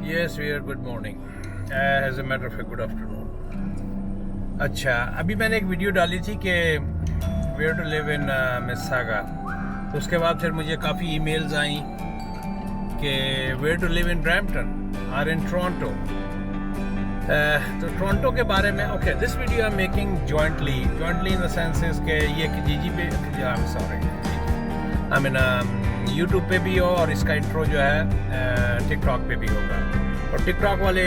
Yes, we are good morning. As a matter of fact, good afternoon. अच्छा, अभी मैंने एक वीडियो डाली थी कि where to live in Mississauga. तो उसके बाद फिर मुझे काफ़ी ईमेल्स आई कि where to live in Brampton और इन टोरंटो। तो टोरंटो के बारे में okay, this video I am making jointly in the sense is के ये कि जीजी पे I am sorry I mean YouTube पे भी हो और इसका इंट्रो जो है टिकटॉक पे भी होगा। और टिकटॉक वाले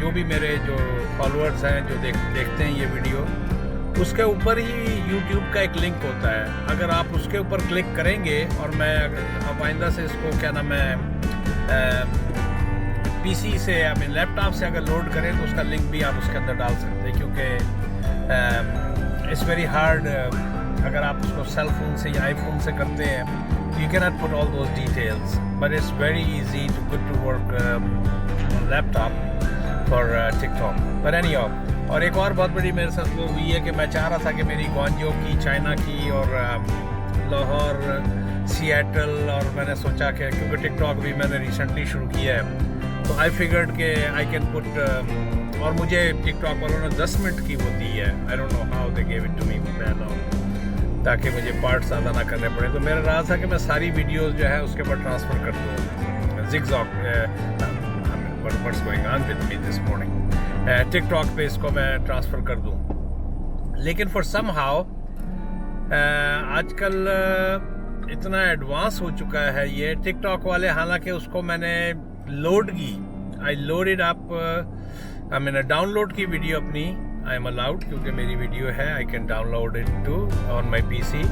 जो भी मेरे जो फॉलोअर्स हैं जो देखते हैं ये वीडियो, उसके ऊपर ही यूट्यूब का एक लिंक होता है। अगर आप उसके ऊपर क्लिक करेंगे और मैं अब आइंदा से इसको क्या नाम है पीसी से आई मीन लैपटॉप से अगर लोड करें तो उसका लिंक भी आप उसके अंदर डाल सकते हैं, क्योंकि इट्स वेरी हार्ड। अगर आप उसको सेल फोन से या आईफोन से करते हैं you can not put all those details, but it's very easy to good to work laptop for TikTok. पर एनी और एक और बहुत बड़ी मेरे साथ वो हुई है कि मैं चाह रहा था कि मेरी ग्वांजो की, चाइना की और लाहौर, सिएटल, और मैंने सोचा कि क्योंकि टिकटॉक भी मैंने रिसेंटली शुरू किया है तो आई फिगर्ड के आई कैन पुट और मुझे टिकटॉक वालों ने 10 मिनट की वो दी है। I don't know how they give it to me, ताकि मुझे पार्ट ज़्यादा ना करने पड़े। तो मेरा रहा था कि मैं सारी वीडियोस जो है उसके ऊपर ट्रांसफ़र कर दूँ zigzag what's going on with me this morning TikTok पे इसको मैं ट्रांसफ़र कर दूँ। लेकिन फॉर सम हाउ आजकल इतना एडवांस हो चुका है ये टिकटॉक वाले, हालांकि उसको मैंने लोड की, I loaded up I mean download की वीडियो अपनी, आई एम अलाउड क्योंकि मेरी वीडियो है, I can download it too on my PC.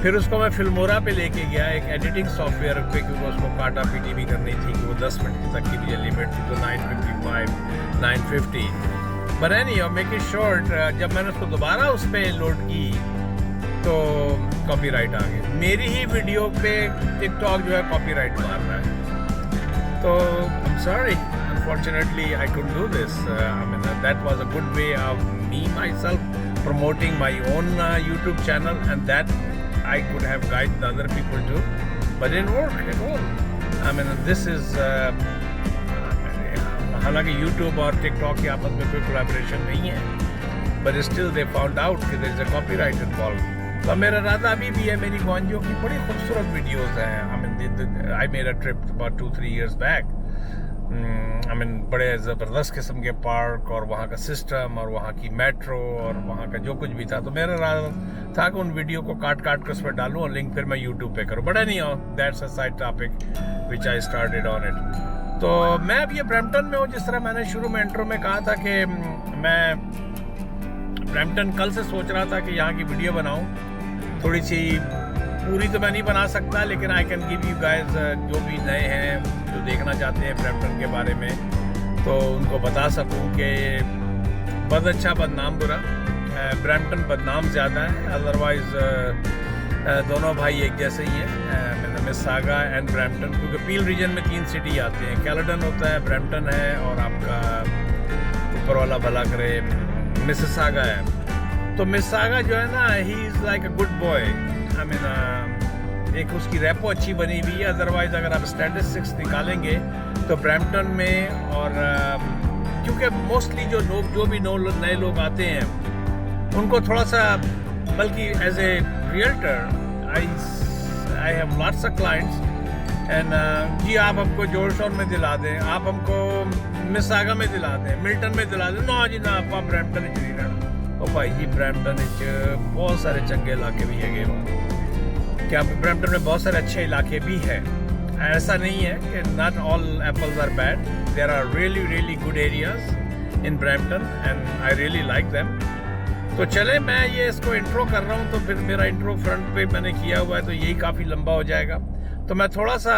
फिर उसको मैं फिल्मोरा पे लेके गया एक एडिटिंग सॉफ्टवेयर पे, क्योंकि उसको काटा पीटी भी करनी थी कि वो 10 मिनट तक की मुझे लिमिट थी, तो 955 950। But anyhow make it short, जब मैंने उसको दोबारा उस पर लोड की तो कॉपीराइट आ गया। मेरी ही वीडियो पे टिकटॉक जो है कॉपीराइट मार रहा है। तो आई am sorry, unfortunately I couldn't do this. I mean that was a good way of me myself promoting my own YouTube channel, and that I could have guided the other people too, but it didn't work at all. I mean this is हालांकि YouTube और TikTok के आपस में कोई collaboration नहीं है, but still they found out कि there is a copyright involved. तो मेरा इरादा अभी भी है, मेरी ग्वांजो की बड़ी खूबसूरत वीडियोस हैं। I mean I made a trip about 2-3 years back. I mean बड़े ज़बरदस्त किस्म के पार्क और वहाँ का सिस्टम और वहाँ की मेट्रो और वहाँ का जो कुछ भी था। तो मेरा इरादा था कि उन वीडियो को काट कर उस पर डालूँ और लिंक फिर मैं यूट्यूब पे करूँ। बट नहीं हो, that's a side topic which I started on it. तो मैं अब ये ब्रैम्पटन में हूँ, जिस तरह मैंने शुरू में इंट्रो में कहा था कि मैं ब्रैम्पटन कल से सोच रहा था कि यहाँ की वीडियो बनाऊँ। थोड़ी सी पूरी तो मैं नहीं बना सकता, लेकिन I can give you guys जो भी नए हैं जो देखना चाहते हैं ब्रैम्पटन के बारे में, तो उनको बता सकूं कि बद अच्छा बदनाम बुरा। ब्रैम्पटन बदनाम ज़्यादा है, अदरवाइज़ दोनों भाई एक जैसे ही हैं, मिसिसागा एंड ब्रैम्पटन, क्योंकि पील रीजन में 3 सिटी आते हैं। कैलेडन होता है, ब्रैम्पटन है और आपका ऊपर वाला भला करे मिसिसागा है। तो मिसिसागा जो है ना, he is like a good boy. I mean एक उसकी रेपो अच्छी बनी हुई है। अदरवाइज अगर आप स्टैटिस्टिक्स निकालेंगे तो ब्रैम्पटन में और क्योंकि मोस्टली जो लोग जो भी नए लोग आते हैं उनको थोड़ा सा, बल्कि as a realtor I have lots of clients and जी आप हमको जॉर्ज टाउन में दिला दें, आप हमको मिसिसागा में दिला दें, मिल्टन में दिला दें, ना जी ना आप ब्रैम्पटन ही रहना। ओ भाई जी ब्रैम्पटन बहुत सारे चंगे इलाके भी है, क्या ब्रैम्पटन में बहुत सारे अच्छे इलाके भी हैं। ऐसा नहीं है कि not all apples are bad, there are really good areas in Brampton and I really like them. तो चले, मैं ये इसको इंट्रो कर रहा हूँ, तो फिर मेरा इंट्रो फ्रंट पे मैंने किया हुआ है तो यही काफ़ी लंबा हो जाएगा। तो मैं थोड़ा सा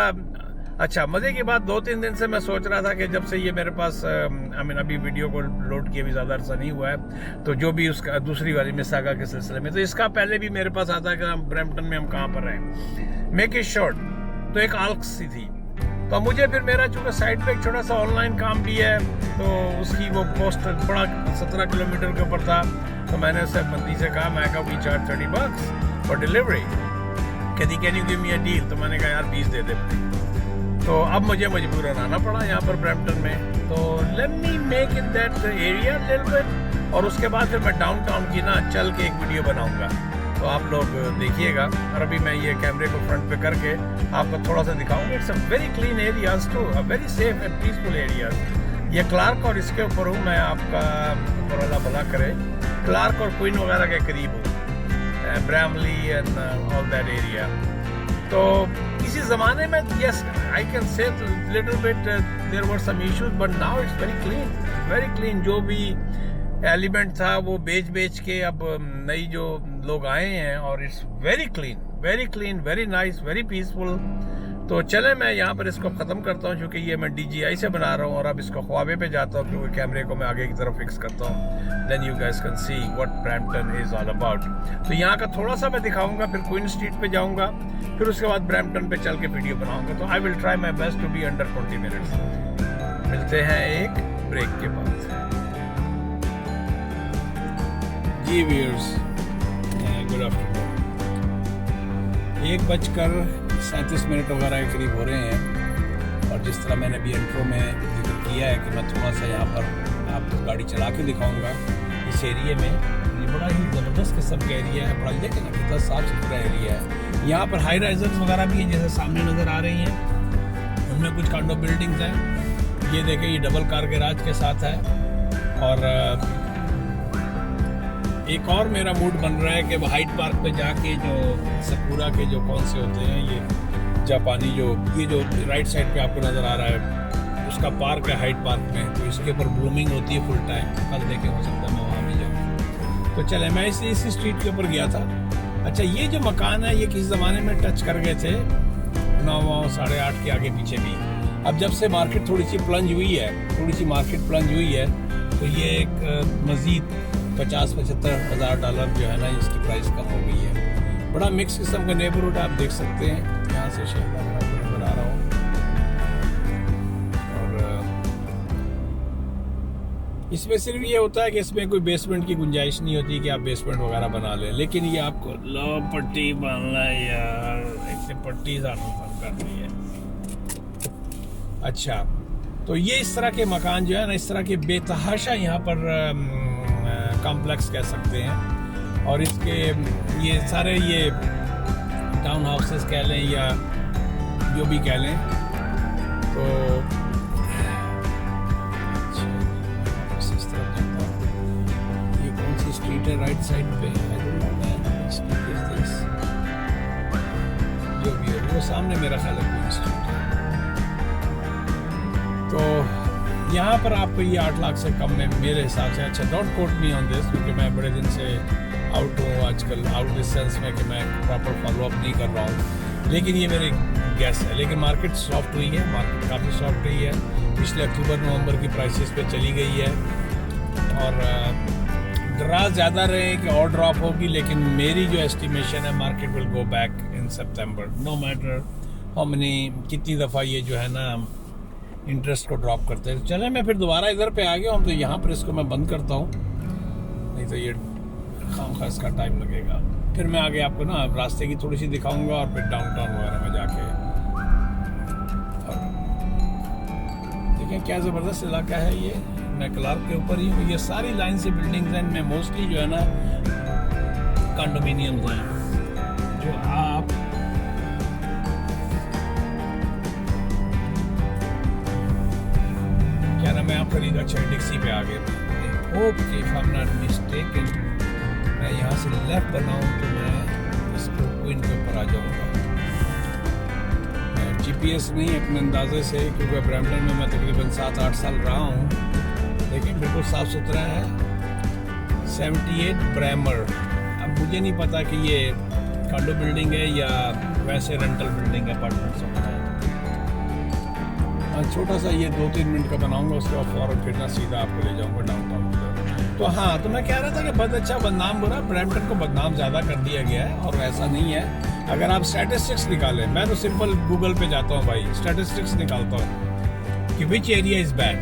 अच्छा मज़े की बात, 2-3 दिन से मैं सोच रहा था कि जब से ये मेरे पास आई मीन अभी वीडियो को लोड किए भी ज़्यादा अर्सा नहीं हुआ है, तो जो भी उसका दूसरी वाली मिसिसागा के सिलसिले में, तो इसका पहले भी मेरे पास आता है कि हम ब्रैम्पटन में हम कहाँ पर हैं। मेक इट शॉर्ट, तो एक आल्क्स सी थी, तो मुझे फिर मेरा चूँकि साइड पे एक छोटा सा ऑनलाइन काम भी है, तो उसकी वो पोस्ट बड़ा 17 किलोमीटर के ऊपर था, तो मैंने उससे बंदी से कहा, मैं कहा वी चार्ज $30 फॉर डिलीवरी, कहती can you give me a deal. तो मैंने कहा यार 20 दे दे। तो अब मुझे मजबूरन आना पड़ा यहाँ पर ब्रैम्पटन में। तो let me make in that area little bit, और उसके बाद फिर मैं डाउनटाउन की ना चल के एक वीडियो बनाऊंगा, तो आप लोग देखिएगा। और अभी मैं ये कैमरे को फ्रंट पे करके आपको थोड़ा सा दिखाऊंगा। It's a very clean areas too, a very safe and peaceful areas. ये क्लार्क और इसके ऊपर हूँ मैं, आपका अल्लाह भला करे, क्लार्क और क्वीन वगैरह के करीब हूँ, Bramalea and all that area. तो किसी ज़माने में yes I can say little bit there were some issues, but now it's very clean. जो भी एलिमेंट था वो बेच के अब नई जो लोग आए हैं, और it's very clean, very nice, very peaceful. तो चले मैं यहाँ पर इसको ख़त्म करता हूँ, क्योंकि ये मैं DJI से बना रहा हूँ, और अब इसको ख्वाबे पे जाता हूँ, क्योंकि कैमरे को मैं आगे की तरफ फिक्स करता हूँ। Then you guys can see what Brampton is all about. तो यहाँ का थोड़ा सा मैं दिखाऊंगा, फिर क्वीन स्ट्रीट पे जाऊँगा, फिर उसके बाद ब्रैम्पटन पे चल के वीडियो बनाऊँगा। तो I will try my best to be under 20 minutes. मिलते हैं एक ब्रेक के बाद। जी व्यूअर्स, गुड आफ्टरनून। 1:37 वगैरह के करीब हो रहे हैं, और जिस तरह मैंने अभी इंट्रो में जिक्र किया है कि मैं थोड़ा सा यहाँ पर आपको गाड़ी चला के दिखाऊंगा इस एरिया में। ये बड़ा ही ज़बरदस्त किस्म का एरिया है, बड़ा देखें ना कितना साफ़ सुथरा एरिया है। यहाँ पर हाई राइजर्स वगैरह भी हैं, जैसे सामने नज़र आ रही हैं, उनमें कुछ कांडो बिल्डिंग्स हैं। ये देखें, ये डबल कार गैराज के साथ है। और एक और मेरा मूड बन रहा है कि हाइड पार्क पे जाके जो सकुरा के जो कौन से होते हैं, ये जापानी जो ये जो राइट साइड पे आपको नज़र आ रहा है, उसका पार्क है हाइड पार्क में, तो इसके ऊपर ब्लूमिंग होती है फुल टाइम। कल देखे हो सकता है मैं वहाँ भी जाऊँ। तो चले, मैं इसी स्ट्रीट के ऊपर गया था। अच्छा, ये जो मकान है ये किस ज़माने में टच कर गए थे 9 8:30 के आगे पीछे भी। अब जब से मार्केट थोड़ी सी प्लंज हुई है, तो ये एक मज़ीद 50-75 हज़ार डॉलर जो है ना, इसकी प्राइस कम हो गई है। बड़ा मिक्स किस्म का नेबरहुड आप देख सकते हैं। यहाँ से शेयर बना रहा हूँ, और इसमें सिर्फ ये होता है कि इसमें कोई बेसमेंट की गुंजाइश नहीं होती कि आप बेसमेंट वगैरह बना लें, लेकिन ये आपको लो पट्टी बनना है यार, एक पट्टी कर रही है। अच्छा, तो ये इस तरह के मकान जो है ना, इस तरह के बेतहाशा यहाँ पर कॉम्प्लेक्स कह सकते हैं, और इसके ये सारे ये टाउन हाउसेस कह लें या जो भी कह लें। तो इस तरफ जाता हूँ, ये कौन सी स्ट्रीट है राइट साइड पे, जो भी है वो सामने मेरा ख्याल है स्ट्रीट है। तो यहाँ पर आपको ये 8 लाख से कम में मेरे हिसाब से, अच्छा don't quote me on this, क्योंकि मैं बड़े दिन से आउट हूँ आजकल, आउट इस सेंस में कि मैं प्रॉपर फॉलोअप नहीं कर रहा हूँ, लेकिन ये मेरी गैस है। लेकिन मार्केट सॉफ्ट हुई है, मार्केट काफ़ी सॉफ्ट हुई है, पिछले अक्टूबर-नवंबर की प्राइसेस पे चली गई है, और डरा ज़्यादा रहे कि और ड्रॉप होगी, लेकिन मेरी जो एस्टिमेशन है market will go back in सितंबर, नो मैटर हाउ मेनी, कितनी दफ़ा ये जो है ना इंटरेस्ट को ड्रॉप करते हैं। चले, मैं फिर दोबारा इधर पे आ गया हूँ, तो यहाँ पर इसको मैं बंद करता हूँ, नहीं तो ये खामखा इसका टाइम लगेगा। फिर मैं आगे आपको ना रास्ते की थोड़ी सी दिखाऊंगा, और फिर डाउनटाउन वगैरह में जाके, और देखें क्या ज़बरदस्त इलाका है ये। मैं क्लार्क के ऊपर ही हूँ, ये सारी लाइन से बिल्डिंग्स हैं, इनमें मोस्टली जो है ना कंडोमिनियम्स हैं, जो आप मैं आप खरीद। अच्छा, डिक्सी पे आ गए। Okay, if I am not mistaken, मैं यहाँ से लेफ्ट बनाऊँ तो मैं इसको क्वीन के ऊपर आ जाऊँगा। GPS नहीं, अपने अंदाजे से, क्योंकि ब्रैम्पटन में मैं तकरीबन 7-8 साल रहा हूँ, लेकिन बिल्कुल साफ़ सुथरा है। 78 ब्रैमर। अब मुझे नहीं पता कि ये कांडो बिल्डिंग है या वैसे रेंटल बिल्डिंग है, अपार्टमेंट्स वगैरह। छोटा सा ये 2-3 मिनट का बनाऊंगा, उसके बाद फौरन फिर ना सीधा आपको ले जाऊंगा डाउनटाउन की। तो हाँ, तो मैं कह रहा था कि बहुत अच्छा बदनाम बुरा, ब्रैम्पटन को बदनाम ज़्यादा कर दिया गया है, और ऐसा नहीं है। अगर आप स्टैटिस्टिक्स निकालें, मैं तो सिंपल गूगल पे जाता हूँ भाई, स्टैटिस्टिक्स निकालता हूँ कि विच एरिया इज़ बैड,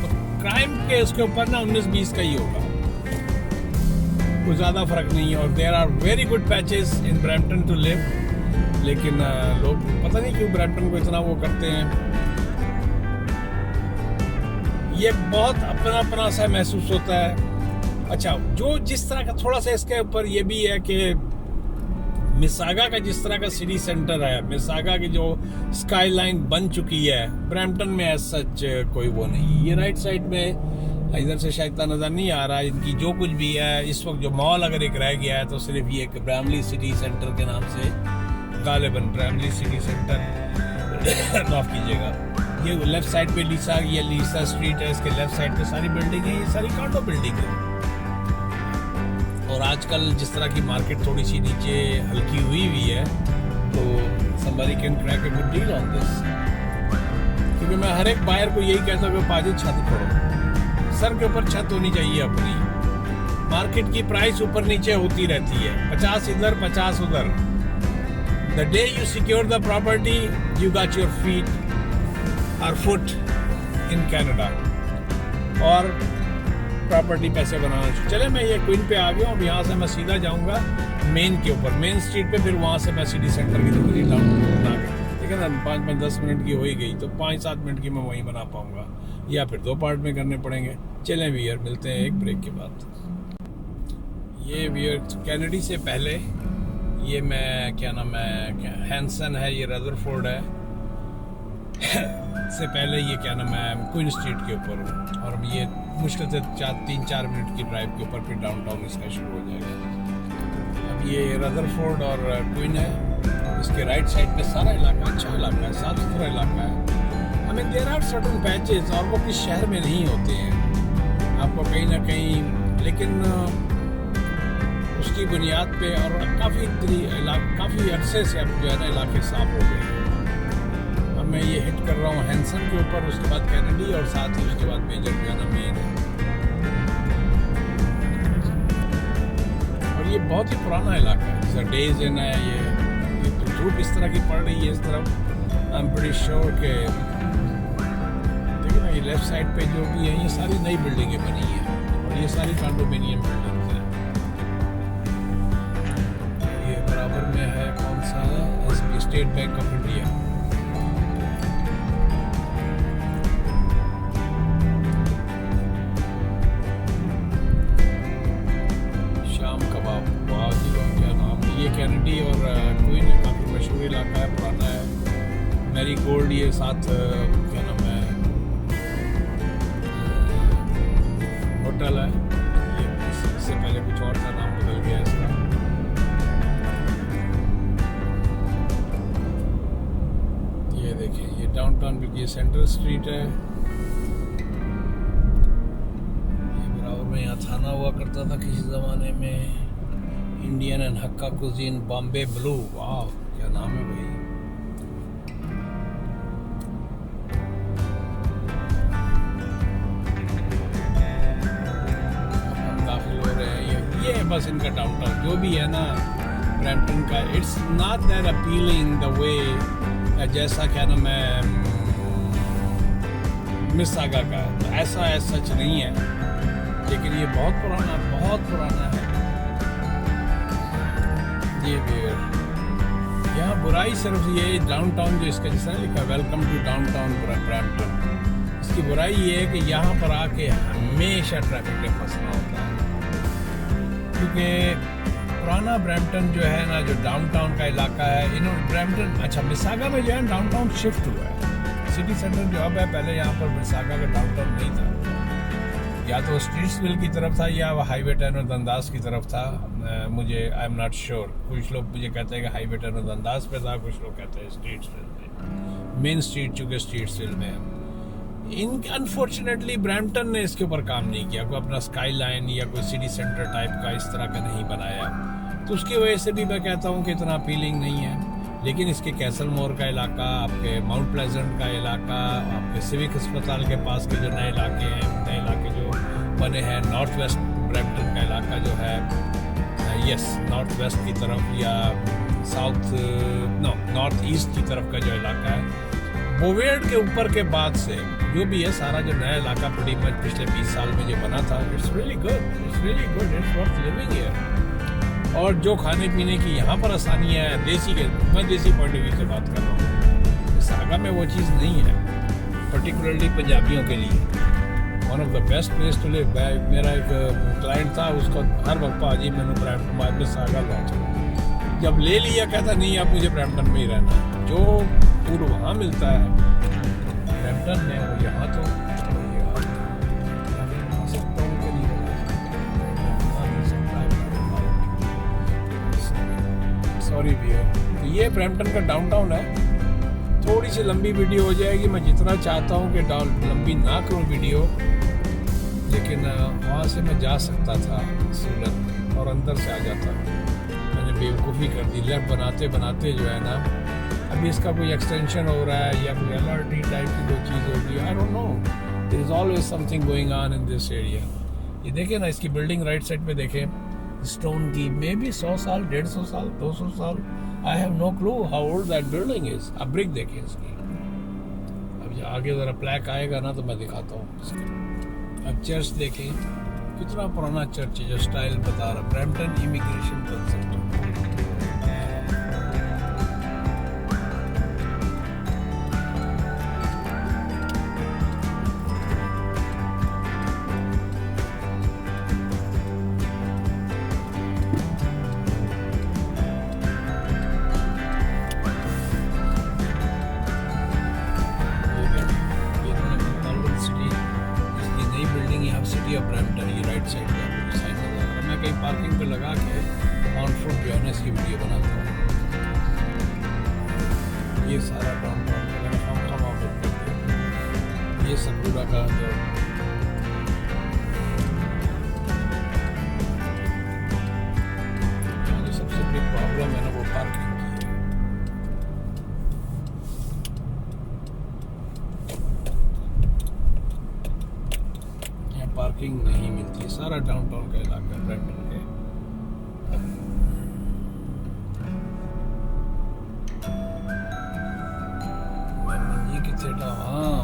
तो क्राइम के उसके ऊपर ना 19-20 का ही होगा, कुछ ज़्यादा फर्क नहीं है। और there are very good patches in Brampton to live, लेकिन लोग पता नहीं क्यों ब्रैम्पटन को इतना वो करते हैं। ये बहुत अपना अपना सा महसूस होता है। अच्छा, जो जिस तरह का थोड़ा सा इसके ऊपर ये भी है कि मिसागा का जिस तरह का सिटी सेंटर है, मिसागा की जो स्काई लाइन बन चुकी है, ब्रैम्पटन में एज सच कोई वो नहीं। ये राइट साइड में इधर से शायद इतना नज़र नहीं आ रहा, इनकी जो कुछ भी है इस वक्त जो मॉल अगर एक रह गया है तो सिर्फ ये एक ब्रैमली सिटी सेंटर के नाम से, गालिबन ब्रैमली सिटी सेंटर माफ कीजिएगा। ये लेफ्ट साइड पे लीसा स्ट्रीट है, इसके लेफ्ट साइड पे सारी बिल्डिंग है, ये सारी कांडो बिल्डिंग है। और आजकल जिस तरह की मार्केट थोड़ी सी नीचे हल्की हुई है तो somebody can crack a good deal on this। क्योंकि मैं हर एक बायर को यही कहता हूँ कि पाजी छत करो, सर के ऊपर छत होनी चाहिए अपनी। मार्केट की प्राइस ऊपर नीचे होती रहती है, 50 इधर 50 उधर। The day you secure the property you got your feet और फुट इन कनाडा और प्रॉपर्टी पैसे बनाना चाहिए। चले, मैं ये क्वीन पे आ गया हूँ, यहाँ से मैं सीधा जाऊँगा मेन के ऊपर, मेन स्ट्रीट पे, फिर वहाँ से मैं सिटी सेंटर की दूसरी टाउन बना के, ठीक है ना, 5-10 मिनट की हो ही गई तो 5-7 मिनट की मैं वहीं बना पाऊँगा, या फिर 2 पार्ट में करने पड़ेंगे। चलें वियर, मिलते हैं एक ब्रेक के बाद। ये वियर कैनेडी से पहले ये मैं क्या नाम है, हैंसन है, ये रदरफोर्ड है से पहले ये क्या नाम है क्वीन स्ट्रीट के ऊपर हूँ, और ये मुश्किल से 3-4 मिनट की ड्राइव के ऊपर फिर डाउनटाउन इसका शुरू हो जाएगा। अब ये रदरफोर्ड और क्वीन है, इसके राइट साइड पे सारा इलाका अच्छा इलाका है, साफ सुथरा इलाका है। I mean there are certain patches, और वो किस शहर में नहीं होते हैं आपको कहीं ना कहीं, लेकिन उसकी बुनियाद पे और काफ़ी अरसे से अब जो है ना इलाके साफ हो गए हैं। अब मैं ये हिट कर रहा हूँ हैंसन के ऊपर, उसके बाद कैनेडी, और साथ ही उसके बाद मेजर जो है ना मेन है। और ये बहुत ही पुराना इलाका है, जैसा डेज इन है, ये धूप इस तरह की पड़ रही है इस तरफ। आई एम प्रीटी श्योर के देखिए ना, ये लेफ्ट साइड पे जो भी है ये सारी नई बिल्डिंगें बनी हैं, और ये सारी कंडोमिनियम बिल्डिंग्स हैं। ये बराबर में है कौन सा, state bank of India. Kennedy और क्वीन काफ़ी मशहूर इलाका है, पुराना है। मैरी गोल्ड ये साथ क्या नाम है होटल है, ये इससे पहले कुछ और था, नाम बदल गया इसका। ये देखिए, ये डाउनटाउन ये सेंट्रल स्ट्रीट है, ये बराबर में यहाँ थाना हुआ करता था किसी ज़माने में। Indian and hakka cuisine Bombay blue, वाह क्या नाम है भाई। हम दाखिल हो रहे हैं, ये बस इनका डाउनटाउन जो भी है ना ब्रैम्पटन का। It's not that appealing the way जैसा क्या नाम है मिसागा का, तो ऐसा सच नहीं है, लेकिन ये बहुत पुराना है। ये यहाँ बुराई सिर्फ ये डाउनटाउन जो इसका जिसने लिखा वेलकम टू डाउनटाउन ब्रैम्पटन, इसकी बुराई ये है कि यहाँ पर आके हमेशा ट्रैफिक में फंसना होता है। क्योंकि पुराना ब्रैम्पटन जो है ना, जो डाउनटाउन का इलाका है, इन्होंने ब्रैम्पटन अच्छा मिसागा में जो है डाउनटाउन शिफ्ट हुआ है, सिटी सेंटर जो अब है, पहले यहाँ पर मिसागा का डाउनटाउन नहीं था, या तो स्ट्रीट्सविल की तरफ था या हाईवे 10 और दंदास की तरफ था। मुझे आई एम नॉट श्योर, कुछ लोग मुझे कहते हैं कि हाईवे 10 और दंदास पे था, कुछ लोग कहते हैं स्ट्रीट्सविल में, मेन स्ट्रीट चूँकि स्ट्रीट्सविल में है। इन अनफॉर्चुनेटली ब्रैम्पटन ने इसके ऊपर काम नहीं किया, कोई अपना स्काई लाइन या कोई सिटी सेंटर टाइप का इस तरह का नहीं बनाया, तो उसकी वजह से भी मैं कहता हूँ कि इतना अपीलिंग नहीं है। लेकिन इसके कैसल मोर का इलाका, आपके माउंट प्लेजेंट का इलाका, आपके सिविक अस्पताल के पास के जो नए इलाके जो बने हैं, नॉर्थ वेस्ट ब्रैम्पटन का इलाका जो है, यस नॉर्थ वेस्ट की तरफ या नॉर्थ ईस्ट की तरफ का जो इलाका है, बोवेड के ऊपर के बाद से जो भी है सारा जो नया इलाका pretty much पिछले 20 साल में जो बना था, it's really good, it's worth living here. और जो खाने पीने की यहाँ पर आसानियाँ हैं मैं देसी पॉइंट ऑफ व्यू से बात कर रहा हूँ, सागा में वो चीज़ नहीं है, पर्टिकुलरली पंजाबियों के लिए। One of the best place to live. मेरा एक क्लाइंट था, उसका हर वक्त जी मैंने ब्रैम्पटन में सागा ला चलो, जब ले लिया कहता नहीं अब मुझे ब्रैम्पटन में ही रहना है। जो फूड वहाँ मिलता है ब्रैम्पटन में और यहाँ तो सॉरी भैया। तो ये ब्रैम्पटन का डाउनटाउन है। थोड़ी सी लंबी वीडियो हो जाएगी, मैं जितना चाहता हूँ कि लंबी ना करूँ वीडियो, लेकिन वहाँ से मैं जा सकता था सूरत और अंदर से आ जाता। मैंने बेवकूफ़ी कर दी, लेफ्ट बनाते बनाते जो है ना, अभी इसका कोई एक्सटेंशन हो रहा है या कोई LRT टाइप की कोई चीज़ होगी, I don't know. There is always something going on in this area. ये देखें ना, इसकी बिल्डिंग राइट साइड पे देखें, स्टोन की, मे बी 100 साल, 150 साल, 200 साल, I have no clue how old that building is. अब ब्रिक देखें इसकी, अब आगे ज़रा प्लैक आएगा ना तो मैं दिखाता हूँ इसके। अब चर्च देखें, कितना पुराना चर्च है, जो स्टाइल बता रहा, Brampton immigration concept. City of Brampton, ये राइट साइड पे साइन नजर आ रहा है। मैं कहीं पार्किंग पे लगा के ऑन फुट जो है ना इसकी वीडियो बनाता हूँ। ये सारा डाउनटाउन ये सकूरा का जो सबसे बड़ी प्रॉब्लम है ना वो पार्किंग की है। पार्किंग नहीं मिलती, सारा डाउनटाउन का इलाका ब्रैम्पटन के। ये कितना, हाँ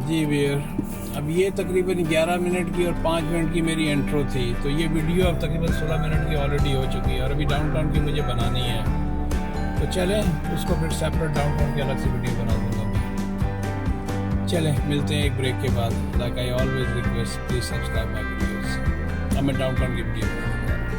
जी वीर। अब ये तकरीबन 11 मिनट की और 5 मिनट की मेरी इंट्रो थी, तो ये वीडियो अब तकरीबन 16 मिनट की ऑलरेडी हो चुकी है और अभी डाउनटाउन की मुझे बनानी है। तो चलें उसको फिर सेपरेट डाउनटाउन की अलग से वीडियो बना दूँगा मैं। चलें मिलते हैं एक ब्रेक के बाद। Like I always request, please subscribe my videos. अब मैं डाउनटाउन की वीडियो